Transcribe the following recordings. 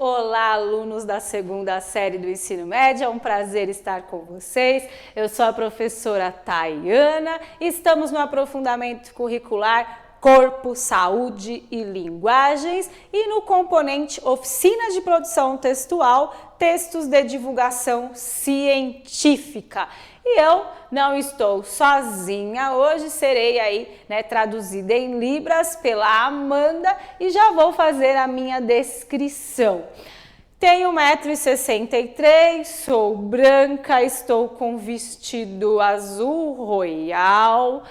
Olá, alunos da segunda série do ensino médio, é um prazer estar com vocês. Eu sou a professora Tayana e estamos no aprofundamento curricular Corpo, Saúde e Linguagens e no componente Oficina de Produção Textual, textos de divulgação científica. E eu não estou sozinha, hoje serei aí, traduzida em Libras pela Amanda e já vou fazer a minha descrição. Tenho 1,63 m, sou branca, estou com vestido azul royal,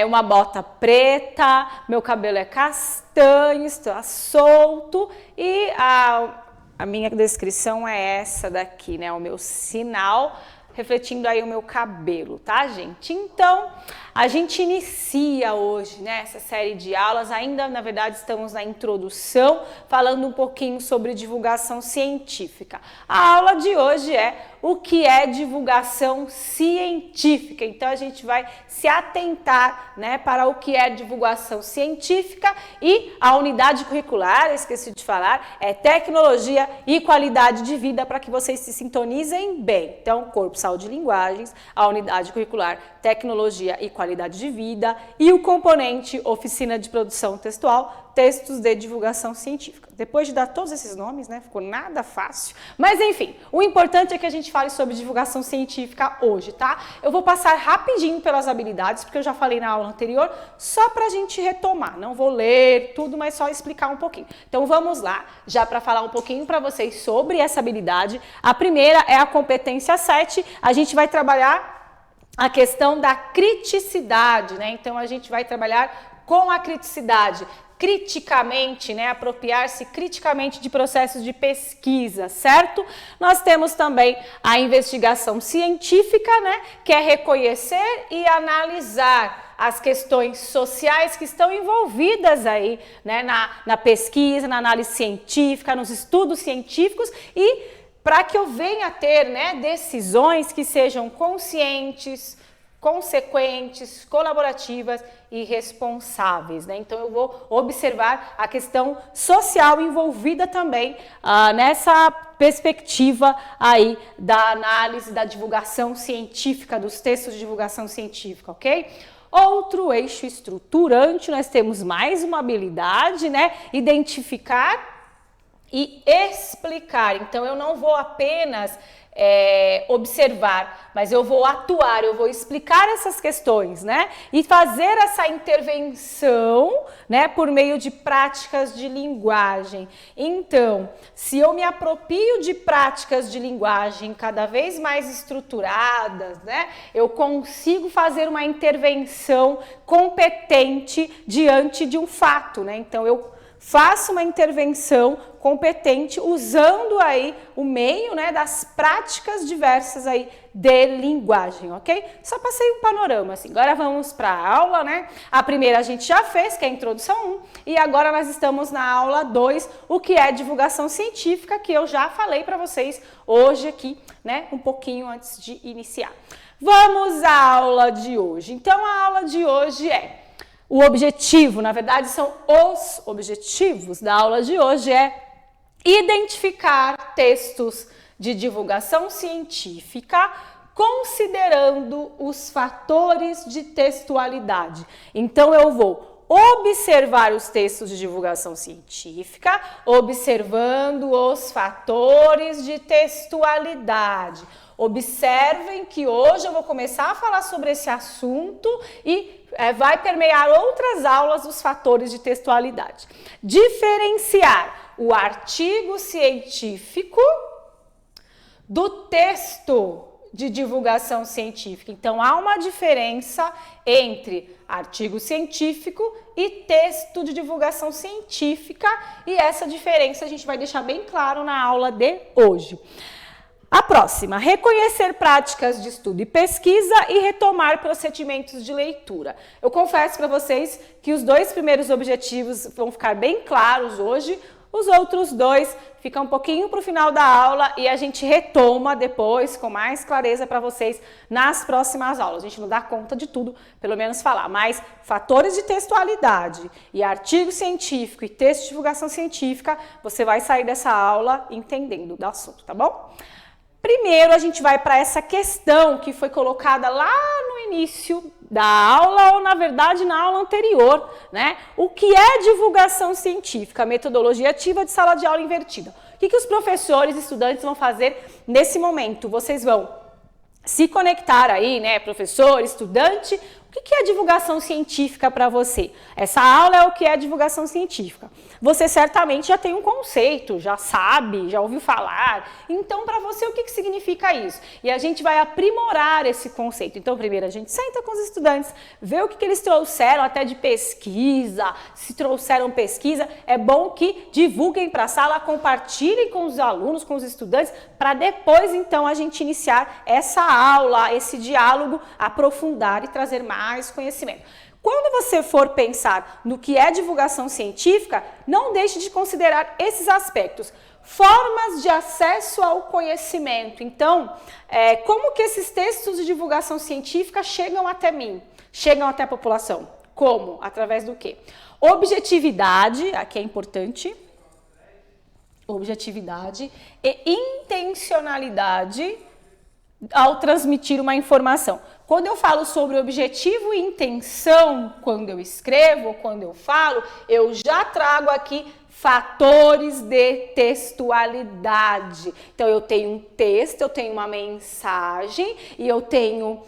uma bota preta, meu cabelo é castanho, está solto e a minha descrição é essa daqui, o meu sinal, refletindo aí o meu cabelo, tá, gente? Então, a gente inicia hoje, essa série de aulas, ainda, na verdade, estamos na introdução, falando um pouquinho sobre divulgação científica. A aula de hoje é o que é divulgação científica. Então, a gente vai se atentar, para o que é divulgação científica e a unidade curricular, esqueci de falar, é tecnologia e qualidade de vida, para que vocês se sintonizem bem. Então, Corpo, Saúde e Linguagens, a unidade curricular tecnologia e qualidade de vida e o componente oficina de produção textual, textos de divulgação científica. Depois de dar todos esses nomes, ficou nada fácil, mas enfim, o importante é que a gente fale sobre divulgação científica hoje, tá? Eu vou passar rapidinho pelas habilidades, porque eu já falei na aula anterior, só pra gente retomar, não vou ler tudo, mas só explicar um pouquinho. Então vamos lá, já para falar um pouquinho para vocês sobre essa habilidade. A primeira é a competência 7, a gente vai trabalhar a questão da criticidade, Então a gente vai trabalhar com a criticidade, criticamente, apropriar-se criticamente de processos de pesquisa, certo? Nós temos também a investigação científica, que é reconhecer e analisar as questões sociais que estão envolvidas aí, na pesquisa, na análise científica, nos estudos científicos e para que eu venha a ter, decisões que sejam conscientes, consequentes, colaborativas e responsáveis, Então eu vou observar a questão social envolvida também nessa perspectiva aí da análise da divulgação científica, dos textos de divulgação científica, ok? Outro eixo estruturante, nós temos mais uma habilidade, identificar e explicar. Então eu não vou apenas observar, mas eu vou atuar, eu vou explicar essas questões, e fazer essa intervenção, por meio de práticas de linguagem. Então, se eu me aproprio de práticas de linguagem cada vez mais estruturadas, eu consigo fazer uma intervenção competente diante de um fato, Então, eu faço uma intervenção competente usando aí o meio, das práticas diversas aí de linguagem, ok? Só passei um panorama, assim. Agora vamos para a aula, A primeira a gente já fez, que é a introdução 1, e agora nós estamos na aula 2, o que é divulgação científica, que eu já falei para vocês hoje aqui, um pouquinho antes de iniciar. Vamos à aula de hoje. Então, a aula de hoje é o objetivo, na verdade são os objetivos da aula de hoje é identificar textos de divulgação científica considerando os fatores de textualidade. Então eu vou observar os textos de divulgação científica, observando os fatores de textualidade. Observem que hoje eu vou começar a falar sobre esse assunto e vai permear outras aulas os fatores de textualidade. Diferenciar o artigo científico do texto de divulgação científica. Então, há uma diferença entre artigo científico e texto de divulgação científica e essa diferença a gente vai deixar bem claro na aula de hoje. A próxima, reconhecer práticas de estudo e pesquisa e retomar procedimentos de leitura. Eu confesso para vocês que os dois primeiros objetivos vão ficar bem claros hoje, os outros dois fica um pouquinho para o final da aula e a gente retoma depois com mais clareza para vocês nas próximas aulas. A gente não dá conta de tudo, pelo menos falar, mas fatores de textualidade e artigo científico e texto de divulgação científica, você vai sair dessa aula entendendo do assunto, tá bom? Primeiro, a gente vai para essa questão que foi colocada lá no início da aula, ou na verdade na aula anterior, né? O que é divulgação científica? Metodologia ativa de sala de aula invertida. O que os professores e estudantes vão fazer nesse momento? Vocês vão se conectar aí, né? Professor, estudante, o que é divulgação científica para você? Essa aula é o que é divulgação científica. Você certamente já tem um conceito, já sabe, já ouviu falar. Então, para você, o que significa isso? E a gente vai aprimorar esse conceito. Então, primeiro, a gente senta com os estudantes, vê o que eles trouxeram até de pesquisa. Se trouxeram pesquisa, é bom que divulguem para a sala, compartilhem com os alunos, com os estudantes, para depois, então, a gente iniciar essa aula, esse diálogo, aprofundar e trazer mais conhecimento. Quando você for pensar no que é divulgação científica, não deixe de considerar esses aspectos. Formas de acesso ao conhecimento. Então, como que esses textos de divulgação científica chegam até mim? Chegam até a população? Como? Através do quê? Objetividade, aqui é importante. Objetividade e intencionalidade ao transmitir uma informação. Quando eu falo sobre objetivo e intenção, quando eu escrevo, quando eu falo, eu já trago aqui fatores de textualidade. Então, eu tenho um texto, eu tenho uma mensagem e eu tenho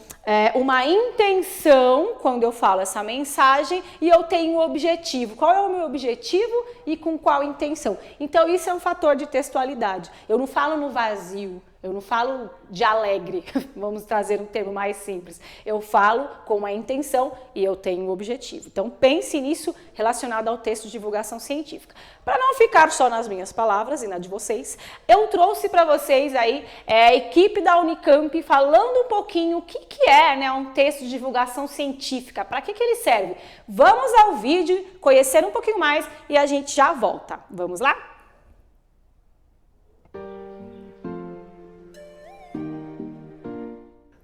uma intenção quando eu falo essa mensagem e eu tenho um objetivo. Qual é o meu objetivo e com qual intenção? Então, isso é um fator de textualidade. Eu não falo no vazio. Eu não falo de alegre, vamos trazer um termo mais simples. Eu falo com uma intenção e eu tenho um objetivo. Então, pense nisso relacionado ao texto de divulgação científica. Para não ficar só nas minhas palavras e na de vocês, eu trouxe para vocês aí a equipe da Unicamp falando um pouquinho o que é, né, um texto de divulgação científica, para que ele serve. Vamos ao vídeo, conhecer um pouquinho mais e a gente já volta. Vamos lá?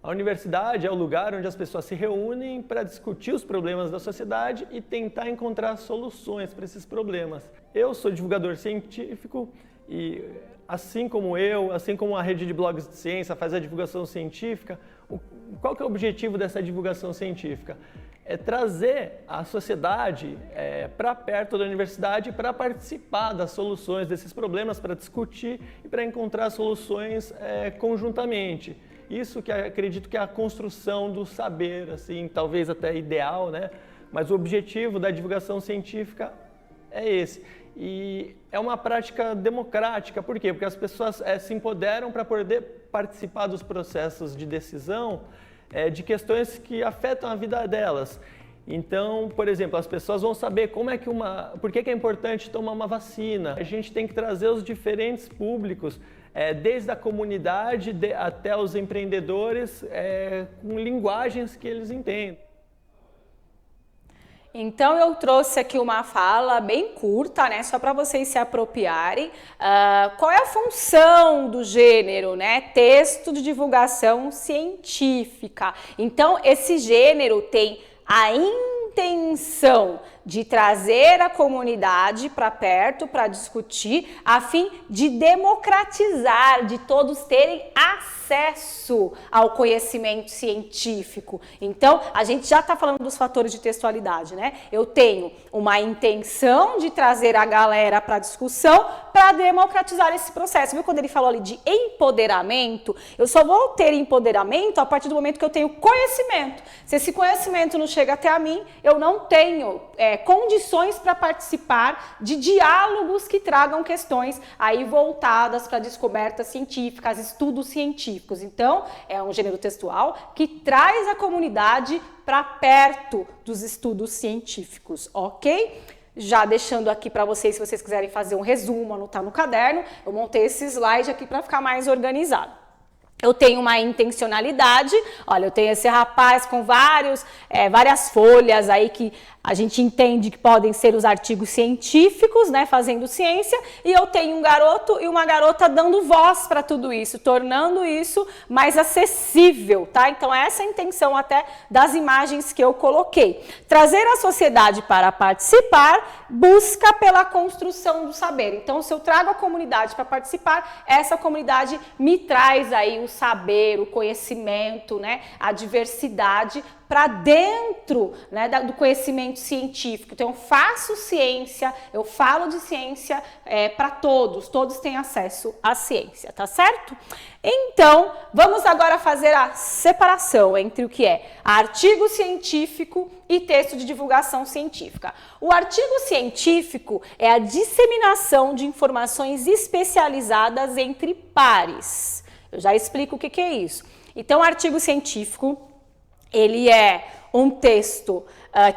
A universidade é o lugar onde as pessoas se reúnem para discutir os problemas da sociedade e tentar encontrar soluções para esses problemas. Eu sou divulgador científico e, assim como a rede de blogs de ciência faz a divulgação científica, qual que é o objetivo dessa divulgação científica? É trazer a sociedade para perto da universidade para participar das soluções desses problemas, para discutir e para encontrar soluções conjuntamente. Isso que acredito que é a construção do saber, assim, talvez até ideal, né? Mas o objetivo da divulgação científica é esse. E é uma prática democrática, por quê? Porque as pessoas se empoderam para poder participar dos processos de decisão de questões que afetam a vida delas. Então, por exemplo, as pessoas vão saber por que é importante tomar uma vacina. A gente tem que trazer os diferentes públicos, desde a comunidade até os empreendedores, com linguagens que eles entendem. Então, eu trouxe aqui uma fala bem curta, né, só para vocês se apropriarem. Qual é a função do gênero, né? Texto de divulgação científica. Então, esse gênero tem a intenção de trazer a comunidade para perto, para discutir, a fim de democratizar, de todos terem acesso ao conhecimento científico. Então, a gente já está falando dos fatores de textualidade, né? Eu tenho uma intenção de trazer a galera para discussão, para democratizar esse processo. Viu quando ele falou ali de empoderamento? Eu só vou ter empoderamento a partir do momento que eu tenho conhecimento. Se esse conhecimento não chega até a mim, eu não tenho condições para participar de diálogos que tragam questões aí voltadas para descobertas científicas, estudos científicos. Então, é um gênero textual que traz a comunidade para perto dos estudos científicos, ok? Já deixando aqui para vocês, se vocês quiserem fazer um resumo, anotar no caderno, eu montei esse slide aqui para ficar mais organizado. eu tenho uma intencionalidade, olha, eu tenho esse rapaz com várias folhas aí que a gente entende que podem ser os artigos científicos, né, fazendo ciência, e eu tenho um garoto e uma garota dando voz para tudo isso, tornando isso mais acessível, tá? Então essa é a intenção até das imagens que eu coloquei. Trazer a sociedade para participar, busca pela construção do saber. Então se eu trago a comunidade para participar, essa comunidade me traz aí o saber, o conhecimento, né, a diversidade para dentro, né, do conhecimento científico. Então, eu faço ciência, eu falo de ciência para todos têm acesso à ciência, tá certo? Então, vamos agora fazer a separação entre o que é artigo científico e texto de divulgação científica. O artigo científico é a disseminação de informações especializadas entre pares. Eu já explico o que é isso. Então, o artigo científico, ele é um texto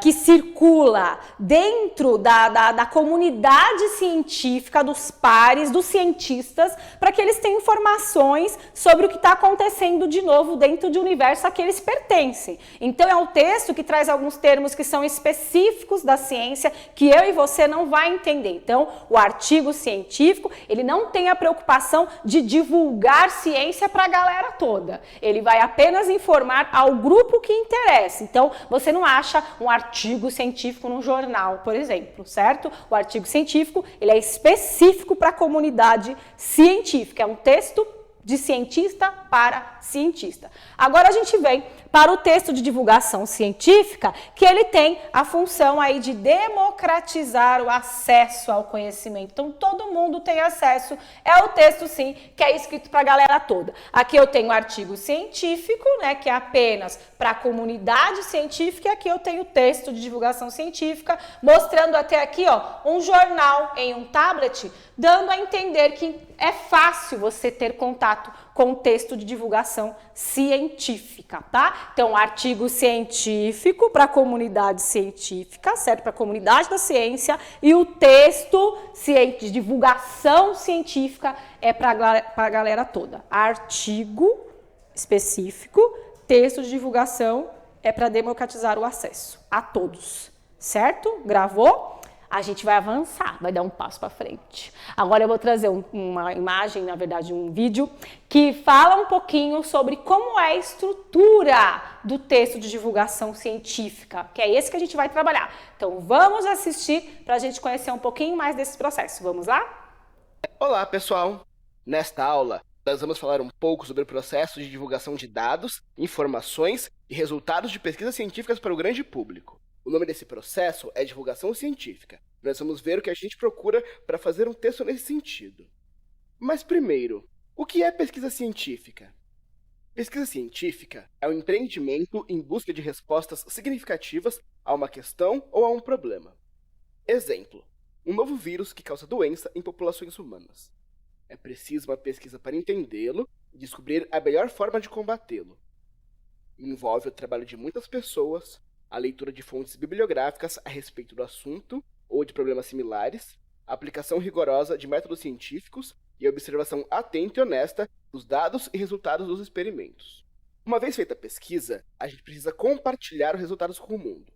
que circula dentro da comunidade científica, dos pares, dos cientistas, para que eles tenham informações sobre o que está acontecendo de novo dentro do universo a que eles pertencem. Então é um texto que traz alguns termos que são específicos da ciência, que eu e você não vai entender. Então o artigo científico, ele não tem a preocupação de divulgar ciência para a galera toda. Ele vai apenas informar ao grupo que interessa. Então você não acha um artigo científico num jornal, por exemplo, certo? O artigo científico, ele é específico para a comunidade científica, é um texto de cientista para cientista. Agora a gente vem para o texto de divulgação científica, que ele tem a função aí de democratizar o acesso ao conhecimento. Então todo mundo tem acesso, é o texto sim, que é escrito para a galera toda. Aqui eu tenho o artigo científico, né, que é apenas para a comunidade científica, e aqui eu tenho o texto de divulgação científica, mostrando até aqui, ó, um jornal em um tablet, dando a entender que é fácil você ter contato com o texto de divulgação científica, tá? Então, artigo científico para a comunidade científica, certo? Para a comunidade da ciência, e o texto de divulgação científica é para a galera toda. Artigo específico, texto de divulgação é para democratizar o acesso a todos, certo? Gravou? A gente vai avançar, vai dar um passo para frente. Agora eu vou trazer uma imagem, na verdade um vídeo, que fala um pouquinho sobre como é a estrutura do texto de divulgação científica, que é esse que a gente vai trabalhar. Então vamos assistir para a gente conhecer um pouquinho mais desse processo. Vamos lá? Olá, pessoal! Nesta aula, nós vamos falar um pouco sobre o processo de divulgação de dados, informações e resultados de pesquisas científicas para o grande público. O nome desse processo é divulgação científica. Nós vamos ver o que a gente procura para fazer um texto nesse sentido. Mas primeiro, o que é pesquisa científica? Pesquisa científica é um empreendimento em busca de respostas significativas a uma questão ou a um problema. Exemplo, um novo vírus que causa doença em populações humanas. É preciso uma pesquisa para entendê-lo e descobrir a melhor forma de combatê-lo. Envolve o trabalho de muitas pessoas, a leitura de fontes bibliográficas a respeito do assunto ou de problemas similares, a aplicação rigorosa de métodos científicos e a observação atenta e honesta dos dados e resultados dos experimentos. Uma vez feita a pesquisa, a gente precisa compartilhar os resultados com o mundo.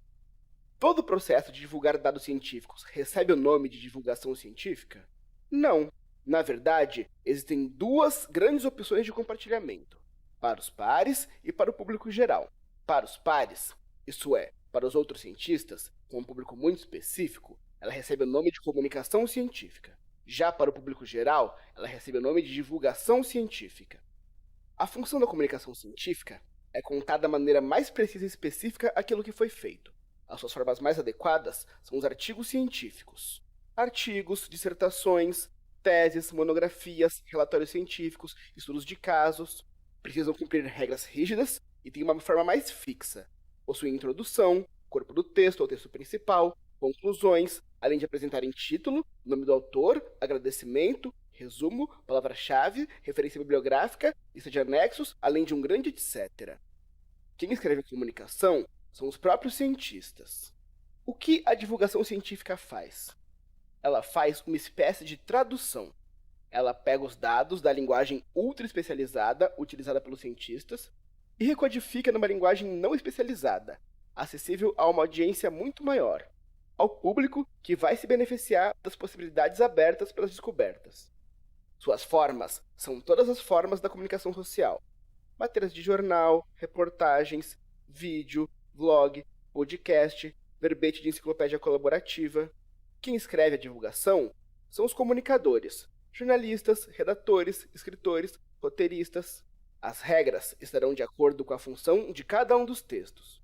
Todo o processo de divulgar dados científicos recebe o nome de divulgação científica? Não. Na verdade, existem duas grandes opções de compartilhamento, para os pares e para o público geral. Para os pares, isso é, para os outros cientistas, com um público muito específico, ela recebe o nome de comunicação científica. Já para o público geral, ela recebe o nome de divulgação científica. A função da comunicação científica é contar da maneira mais precisa e específica aquilo que foi feito. As suas formas mais adequadas são os artigos científicos. Artigos, dissertações, teses, monografias, relatórios científicos, estudos de casos, precisam cumprir regras rígidas e têm uma forma mais fixa. Possuem introdução, corpo do texto ou texto principal, conclusões, além de apresentarem título, nome do autor, agradecimento, resumo, palavra-chave, referência bibliográfica, lista de anexos, além de um grande etc. Quem escreve comunicação são os próprios cientistas. O que a divulgação científica faz? Ela faz uma espécie de tradução. Ela pega os dados da linguagem ultra especializada utilizada pelos cientistas e recodifica numa linguagem não especializada, acessível a uma audiência muito maior, ao público que vai se beneficiar das possibilidades abertas pelas descobertas. Suas formas são todas as formas da comunicação social: matérias de jornal, reportagens, vídeo, vlog, podcast, verbete de enciclopédia colaborativa. Quem escreve a divulgação são os comunicadores, jornalistas, redatores, escritores, roteiristas. As regras estarão de acordo com a função de cada um dos textos.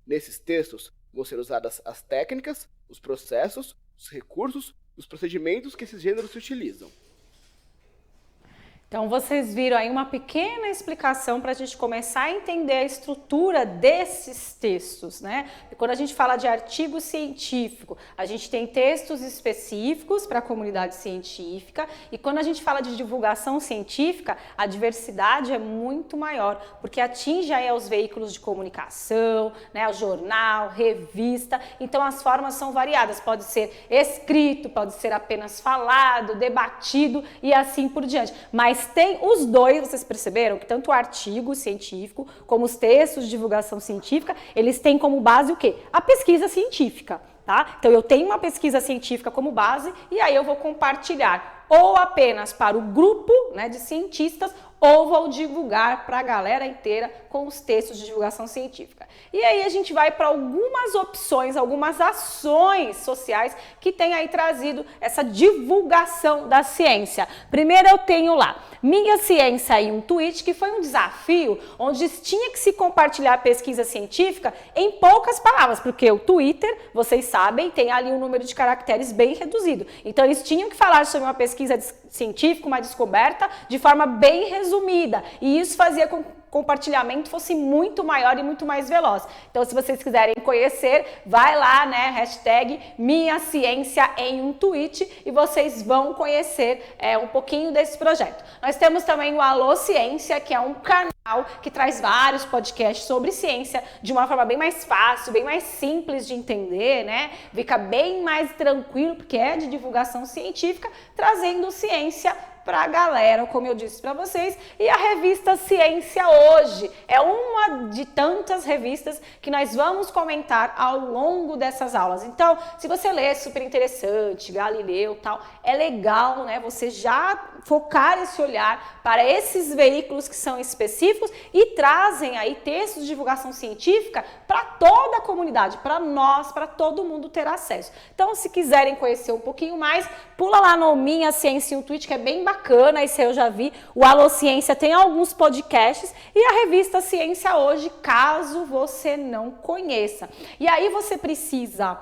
Nesses textos vão ser usadas as técnicas, os processos, os recursos, os procedimentos que esses gêneros se utilizam. Então, vocês viram aí uma pequena explicação para a gente começar a entender a estrutura desses textos, né? E quando a gente fala de artigo científico, a gente tem textos específicos para a comunidade científica, e quando a gente fala de divulgação científica, a diversidade é muito maior, porque atinge aí os veículos de comunicação, né? O jornal, revista, então as formas são variadas, pode ser escrito, pode ser apenas falado, debatido e assim por diante, mas tem os dois, vocês perceberam que tanto o artigo científico como os textos de divulgação científica, eles têm como base o quê? A pesquisa científica, tá? Então eu tenho uma pesquisa científica como base e aí eu vou compartilhar ou apenas para o grupo, né, de cientistas, ou vou divulgar para a galera inteira com os textos de divulgação científica. E aí a gente vai para algumas opções, algumas ações sociais que têm aí trazido essa divulgação da ciência. Primeiro eu tenho lá, Minha Ciência em um tweet, que foi um desafio onde tinha que se compartilhar a pesquisa científica em poucas palavras, porque o Twitter, vocês sabem, tem ali um número de caracteres bem reduzido. Então eles tinham que falar sobre uma pesquisa científica, uma descoberta, de forma bem resumida. E isso fazia com que o compartilhamento fosse muito maior e muito mais veloz. Então, se vocês quiserem conhecer, vai lá, né, hashtag Minha Ciência em um tweet, e vocês vão conhecer um pouquinho desse projeto. Nós temos também o Alô Ciência, que é um canal que traz vários podcasts sobre ciência de uma forma bem mais fácil, bem mais simples de entender, né? Fica bem mais tranquilo, porque é de divulgação científica, trazendo ciência para a galera, como eu disse para vocês. E a revista Ciência Hoje é uma de tantas revistas que nós vamos comentar ao longo dessas aulas. Então, se você lê, é super interessante, Galileu, tal, é legal, né, você já focar esse olhar para esses veículos que são específicos e trazem aí textos de divulgação científica para toda a comunidade, para nós, para todo mundo ter acesso. Então, se quiserem conhecer um pouquinho mais, pula lá no Minha Ciência em um tweet, que é bem bacana, esse eu já vi. O Alô Ciência tem alguns podcasts e a revista Ciência Hoje, caso você não conheça. E aí você precisa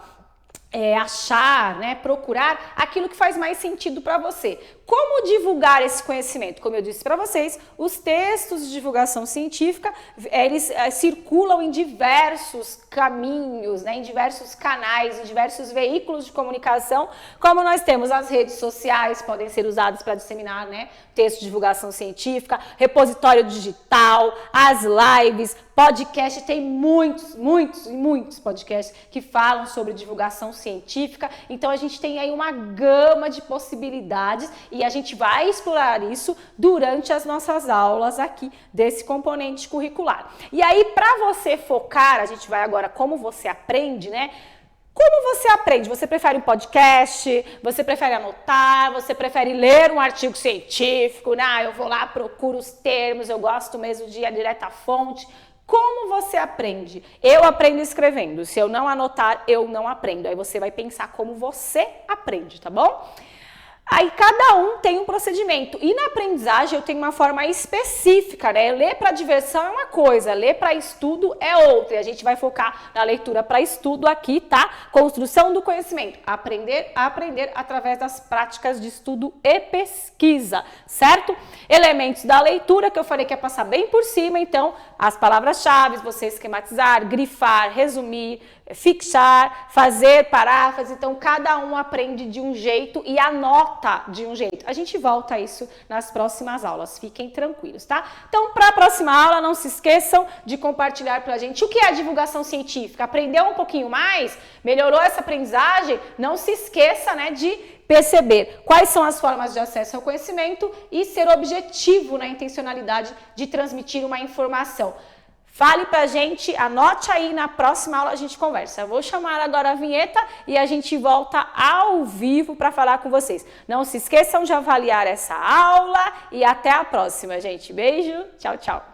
achar, né, procurar aquilo que faz mais sentido para você. Como divulgar esse conhecimento? Como eu disse para vocês, os textos de divulgação científica, eles circulam em diversos caminhos, né, em diversos canais, em diversos veículos de comunicação, como nós temos as redes sociais, podem ser usadas para disseminar, né, texto de divulgação científica, repositório digital, as lives, podcast, tem muitos podcasts que falam sobre divulgação científica. Então a gente tem aí uma gama de possibilidades e a gente vai explorar isso durante as nossas aulas aqui desse componente curricular. E aí, para você focar, a gente vai agora como você aprende, né? Como você aprende? Você prefere um podcast? Você prefere anotar? Você prefere ler um artigo científico? Né? Eu vou lá, procuro os termos, eu gosto mesmo de ir direto à fonte. Como você aprende? Eu aprendo escrevendo. Se eu não anotar, eu não aprendo. Aí você vai pensar como você aprende, tá bom? Aí cada um tem um procedimento. E na aprendizagem eu tenho uma forma específica, né? Ler para diversão é uma coisa, ler para estudo é outra. E a gente vai focar na leitura para estudo aqui, tá? Construção do conhecimento. Aprender a aprender através das práticas de estudo e pesquisa, certo? Elementos da leitura, que eu falei que ia passar bem por cima. Então, as palavras-chave, você esquematizar, grifar, resumir, fixar, fazer paráfrase, então cada um aprende de um jeito e anota de um jeito. A gente volta a isso nas próximas aulas, fiquem tranquilos, tá? Então, para a próxima aula, não se esqueçam de compartilhar pra gente o que é a divulgação científica. Aprendeu um pouquinho mais? Melhorou essa aprendizagem? Não se esqueça, né, de perceber quais são as formas de acesso ao conhecimento e ser objetivo na intencionalidade de transmitir uma informação. Fale pra gente, anote aí, na próxima aula a gente conversa. Eu vou chamar agora a vinheta e a gente volta ao vivo para falar com vocês. Não se esqueçam de avaliar essa aula e até a próxima, gente. Beijo, tchau, tchau.